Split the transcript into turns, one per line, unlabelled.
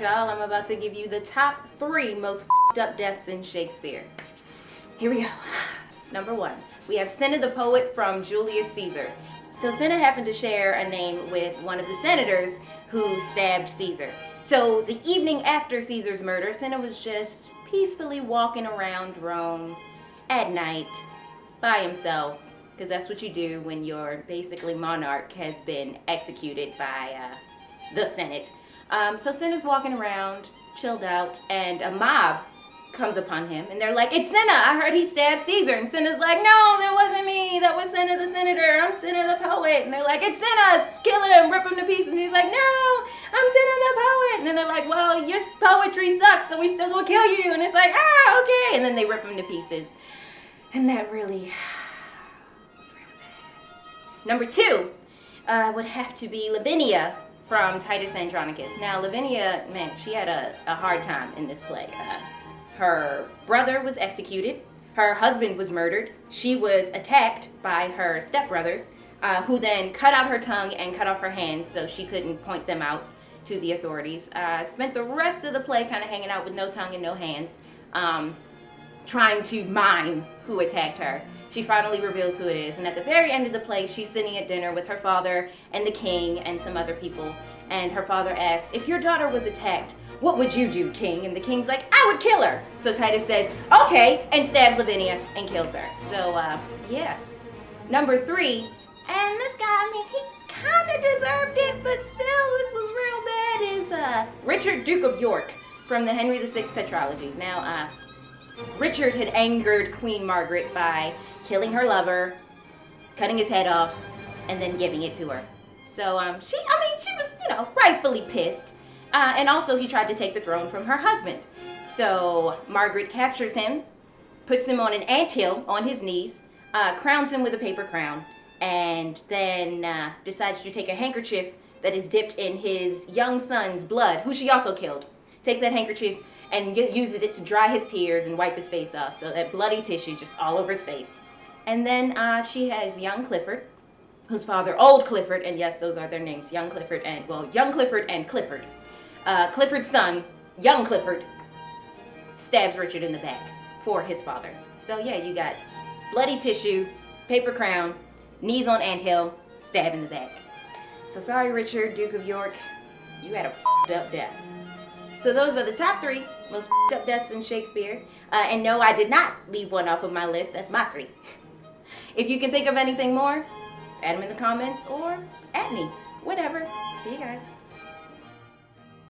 y'all. I'm about to give you the top 3 most up deaths in Shakespeare. Here we go. Number 1, we have Cinna the poet from Julius Caesar. So Cinna happened to share a name with one of the senators who stabbed Caesar. So the evening after Caesar's murder, Cinna was just peacefully walking around Rome at night by himself, because that's what you do when your basically monarch has been executed by the Senate. So Cinna's walking around, chilled out, and a mob comes upon him, and they're like, "It's Cinna! I heard he stabbed Caesar." And Cinna's like, "No, that wasn't me. That was Cinna the senator. I'm Cinna the poet." And they're like, "It's Cinna! Kill him! Rip him to pieces!" And he's like, "No, I'm Cinna the poet." And then they're like, "Well, your poetry sucks, so we still gonna kill you." And it's like, "Ah, okay." And then they rip him to pieces. And that really was really bad. Number 2 would have to be Lavinia from Titus Andronicus. Now, Lavinia, man, she had a hard time in this play. Her brother was executed. Her husband was murdered. She was attacked by her stepbrothers, who then cut out her tongue and cut off her hands so she couldn't point them out to the authorities. Spent the rest of the play kind of hanging out with no tongue and no hands, trying to mime who attacked her. She finally reveals who it is, and at the very end of the play, she's sitting at dinner with her father and the king and some other people, and her father asks, "If your daughter was attacked, what would you do, king?" And the king's like, "I would kill her." So Titus says, "Okay," and stabs Lavinia and kills her. So, yeah. Number 3, and this guy, I mean, he kind of deserved it, but still, this was real bad, is Richard, Duke of York, from the Henry VI tetralogy. Now, Richard had angered Queen Margaret by killing her lover, cutting his head off, and then giving it to her. So, she was, rightfully pissed. And also he tried to take the throne from her husband. So Margaret captures him, puts him on an anthill on his knees, crowns him with a paper crown, and then decides to take a handkerchief that is dipped in his young son's blood, who she also killed. Takes that handkerchief and uses it to dry his tears and wipe his face off. So that bloody tissue just all over his face. And then she has young Clifford, whose father, old Clifford, and yes, those are their names, young Clifford and Clifford. Clifford's son, young Clifford, stabs Richard in the back for his father. So yeah, you got bloody tissue, paper crown, knees on anthill, stab in the back. So sorry, Richard, Duke of York, you had a up death. So those are the top 3 most up deaths in Shakespeare. And no, I did not leave one off of my list. That's my 3. If you can think of anything more, add them in the comments or at me. Whatever. See you guys.